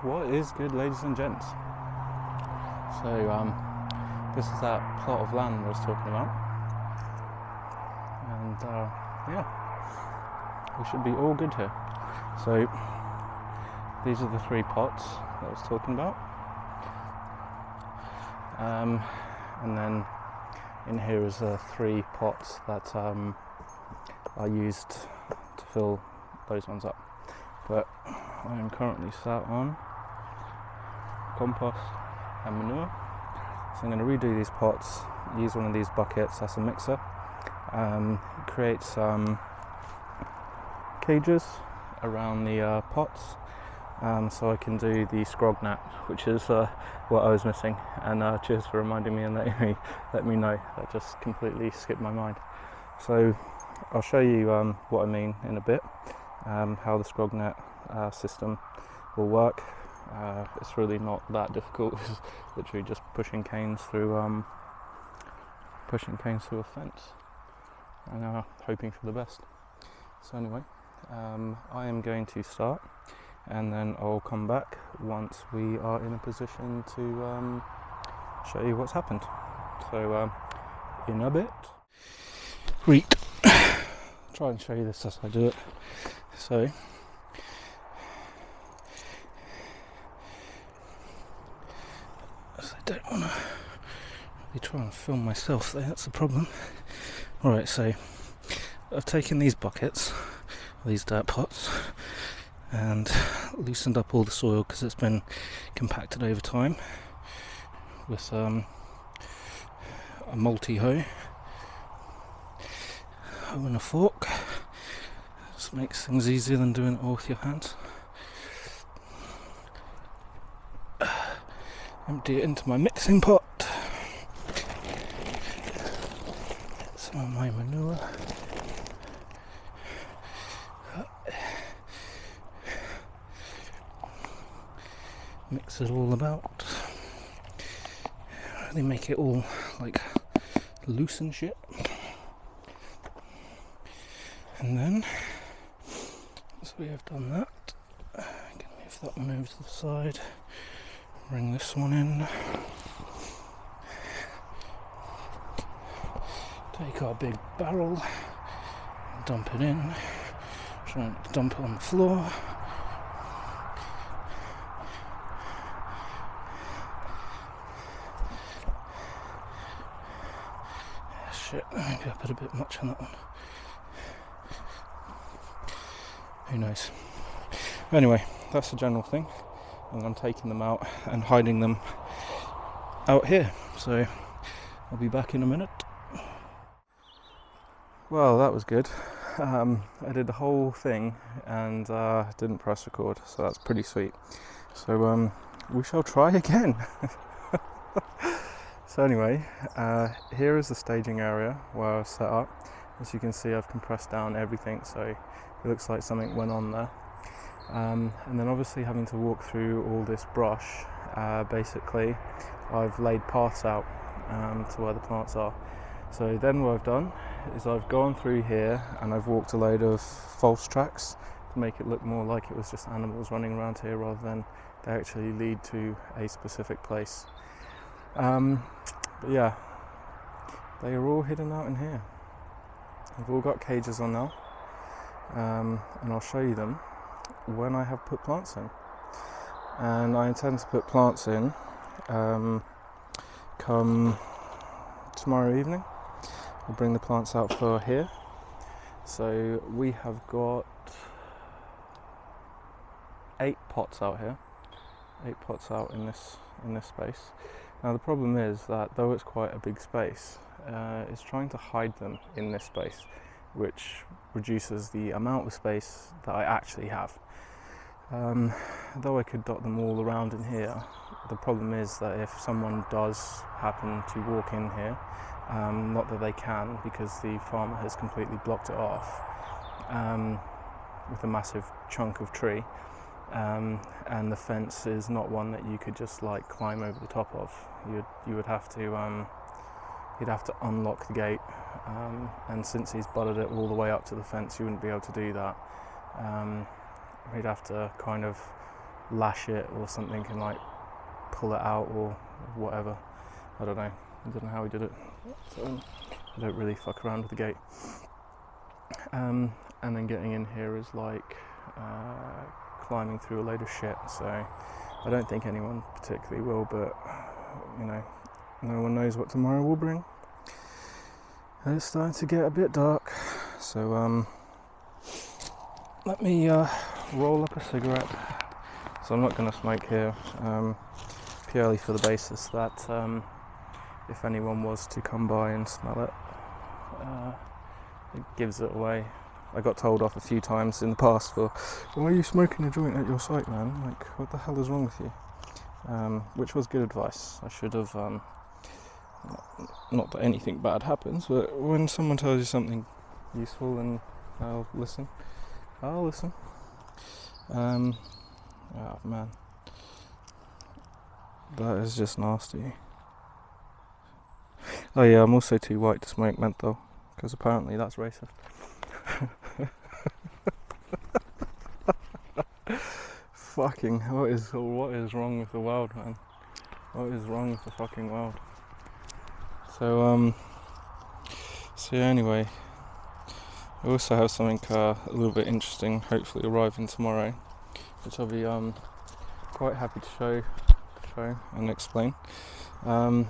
What is good, ladies and gents? So this is that plot of land I was talking about, and yeah, we should be all good here. So these are the 3 pots that I was talking about, and then in here is 3 pots that I used to fill those ones up. But I am currently sat on compost and manure, so I'm going to redo these pots, use one of these buckets as a mixer, create some cages around the pots, so I can do the scrog net, which is what I was missing. And cheers for reminding me and let me know. That just completely skipped my mind. So I'll show you what I mean in a bit, how the scrog net system will work. It's really not that difficult. It's literally just pushing canes through a fence and hoping for the best. So anyway, I am going to start, and then I'll come back once we are in a position to show you what's happened. So in a bit. Great. Try and show you this as I do it. So I don't want to really try and film myself there, that's the problem. Alright, so I've taken these buckets, these dirt pots, and loosened up all the soil because it's been compacted over time with a multi-hoe and a fork. This makes things easier than doing it all with your hands. Empty it into my mixing pot. Get some of my manure. Mix it all about. Really make it all like loose and shit. And then, once we have done that, I can move that one over to the side. Bring this one in. Take our big barrel, dump it in. Try and dump it on the floor. Shit, maybe I put a bit much on that one. Who knows? Anyway, that's the general thing. And I'm taking them out and hiding them out here. So I'll be back in a minute. Well, that was good. I did the whole thing and didn't press record, so that's pretty sweet. So we shall try again. So anyway, here is the staging area where I was set up. As you can see, I've compressed down everything, so it looks like something went on there. And then obviously having to walk through all this brush, basically I've laid paths out to where the plants are. So then what I've done is I've gone through here and I've walked a load of false tracks to make it look more like it was just animals running around here rather than they actually lead to a specific place. But yeah, they are all hidden out in here. I've all got cages on now, and I'll show you them when I have put plants in. And I intend to put plants in come tomorrow evening. I'll bring the plants out for here. So we have got 8 pots out here, 8 pots out in this space. Now the problem is that though it's quite a big space, it's trying to hide them in this space, which reduces the amount of space that I actually have. Though I could dot them all around in here, the problem is that if someone does happen to walk in here, not that they can because the farmer has completely blocked it off with a massive chunk of tree, and the fence is not one that you could just like climb over the top of. You would have to you'd have to unlock the gate, and since he's butted it all the way up to the fence, you wouldn't be able to do that. He'd have to kind of lash it or something and like pull it out or whatever. I don't know. I don't know how he did it. So I don't really fuck around with the gate. And then getting in here is like climbing through a load of shit. So I don't think anyone particularly will, but you know, no one knows what tomorrow will bring. And it's starting to get a bit dark, so let me roll up a cigarette. So I'm not going to smoke here, purely for the basis that if anyone was to come by and smell it, it gives it away. I got told off a few times in the past for, why are you smoking a joint at your site, man? Like, what the hell is wrong with you? Which was good advice. I should have, not that anything bad happens, but when someone tells you something useful, and I'll listen. Oh man, that is just nasty. Oh yeah, I'm also too white to smoke menthol, because apparently that's racist. Fucking, what is wrong with the world, man? What is wrong with the fucking world? So yeah, anyway, I also have something a little bit interesting, hopefully arriving tomorrow, which I'll be quite happy to show and explain. And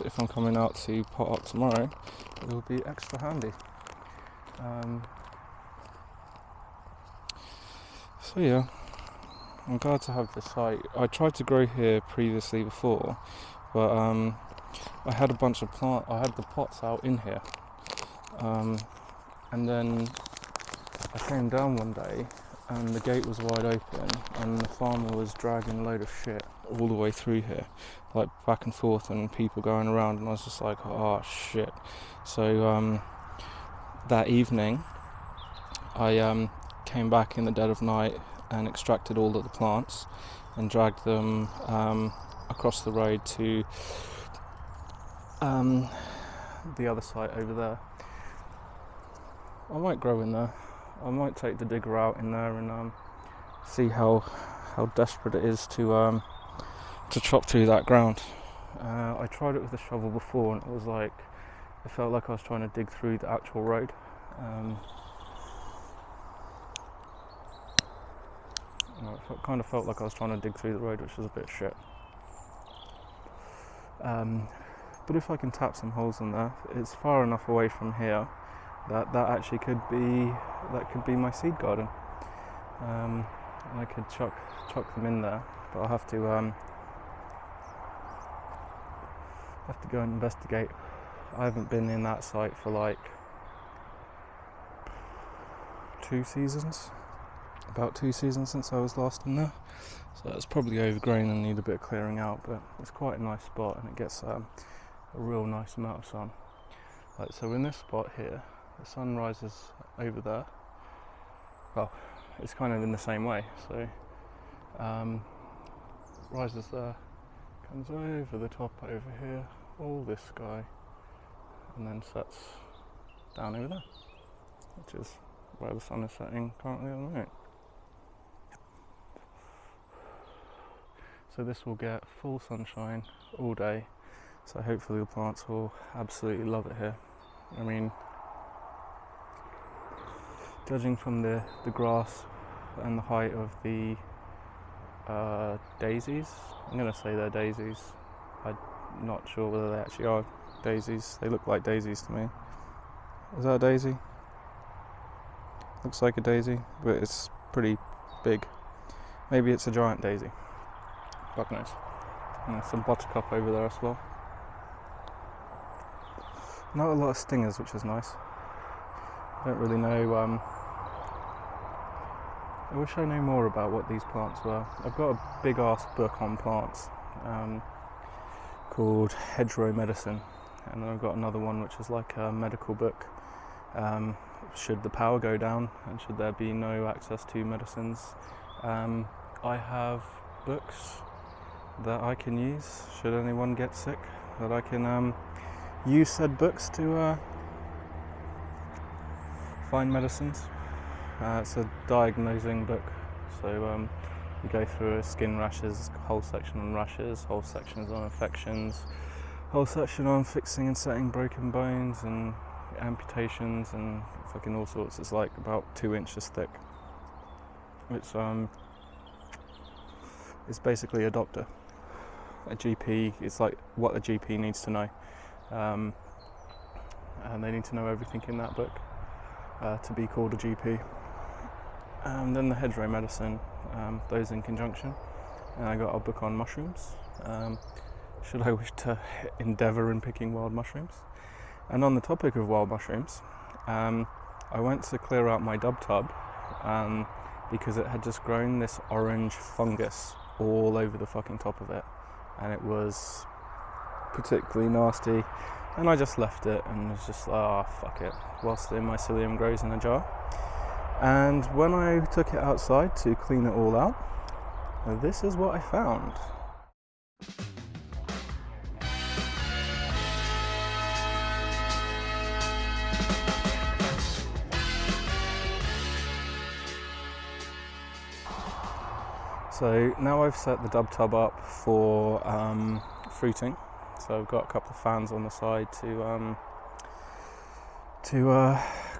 if I'm coming out to pot up tomorrow, it will be extra handy. So yeah, I'm glad to have this site. I tried to grow here previously before, but I had a bunch of I had the pots out in here, and then I came down one day and the gate was wide open and the farmer was dragging a load of shit all the way through here, like back and forth, and people going around, and I was just like, oh shit. So that evening I came back in the dead of night and extracted all of the plants and dragged them across the road to the other site over there. I might grow in there. I might take the digger out in there and see how desperate it is to chop through that ground. I tried it with a shovel before, and it was like, it felt like I was trying to dig through the actual road. It kind of felt like I was trying to dig through the road, which was a bit shit. But if I can tap some holes in there, it's far enough away from here that actually could be my seed garden. I could chuck them in there, but I'll have to go and investigate. I haven't been in that site for like 2 seasons. About 2 seasons since I was last in there, so it's probably overgrown and need a bit of clearing out, but it's quite a nice spot and it gets a real nice amount of sun. Like, so in this spot here, the sun rises over there. Well, it's kind of in the same way, so rises there, comes over the top over here, all this sky, and then sets down over there, which is where the sun is setting currently at the moment. So this will get full sunshine all day, so hopefully the plants will absolutely love it here. I mean, judging from the grass and the height of the daisies, I'm going to say they're daisies. I'm not sure whether they actually are daisies. They look like daisies to me. Is that a daisy? Looks like a daisy, but it's pretty big. Maybe it's a giant daisy. God knows. And there's some buttercup over there as well. Not a lot of stingers, which is nice. I don't really know. I wish I knew more about what these plants were. I've got a big ass book on plants called Hedgerow Medicine, and then I've got another one which is like a medical book. Should the power go down and should there be no access to medicines, I have books that I can use should anyone get sick, that I can use said books to find medicines. It's a diagnosing book, so We go through skin rashes, whole section on rashes, whole sections on infections, whole section on fixing and setting broken bones and amputations and fucking all sorts. It's like about 2 inches thick. It's basically a doctor, a GP. It's like what a GP needs to know, and they need to know everything in that book to be called a GP. And then the hedgerow medicine, those in conjunction. And I got a book on mushrooms, should I wish to endeavour in picking wild mushrooms. And on the topic of wild mushrooms, I went to clear out my dub tub because it had just grown this orange fungus all over the fucking top of it, and it was particularly nasty, and I just left it and was just fuck it, whilst the mycelium grows in a jar. And when I took it outside to clean it all out, this is what I found. So now I've set the dub tub up for fruiting. So I've got a couple of fans on the side to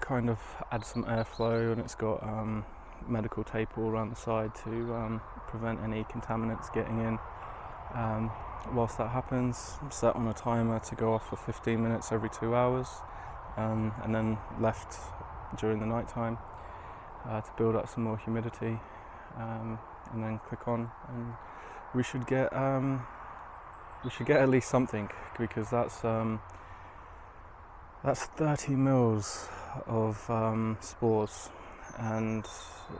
kind of add some airflow, and it's got medical tape all around the side to prevent any contaminants getting in. Whilst that happens, I'm set on a timer to go off for 15 minutes every 2 hours, and then left during the night time to build up some more humidity, and then click on, and we should get at least something, because that's 30 mils of spores, and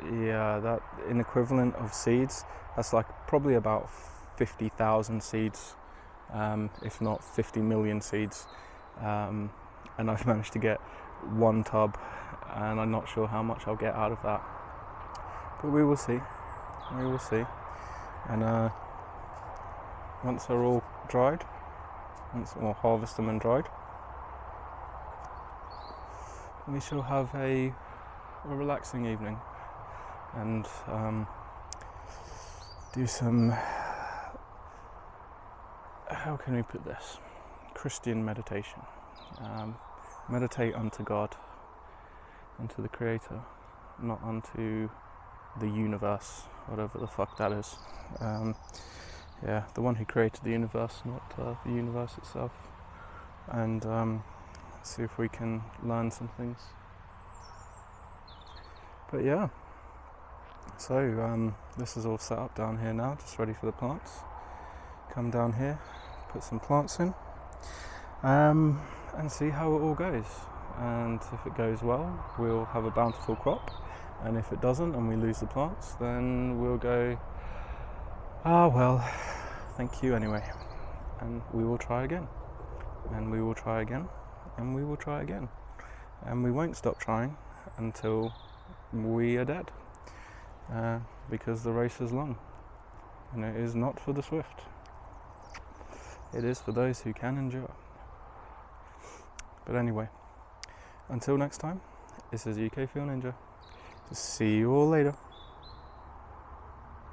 yeah, that in equivalent of seeds, that's like probably about 50,000 seeds, if not 50 million seeds, and I've managed to get one tub, and I'm not sure how much I'll get out of that, but we will see. And once they're all dried, once we'll harvest them and dried, we shall have a relaxing evening and do some, how can we put this, Christian meditation. Meditate unto God, unto the Creator, not unto the universe, whatever the fuck that is. Yeah, the one who created the universe, not the universe itself. And see if we can learn some things. But yeah, so this is all set up down here now, just ready for the plants. Come down here, put some plants in, and see how it all goes. And if it goes well, we'll have a bountiful crop. And if it doesn't, and we lose the plants, then we'll go, well, thank you anyway. And we will try again. And we will try again. And we will try again. And we won't stop trying until we are dead. Because the race is long. And it is not for the swift. It is for those who can endure. But anyway, until next time, this is UKFN Ninja. See you all later.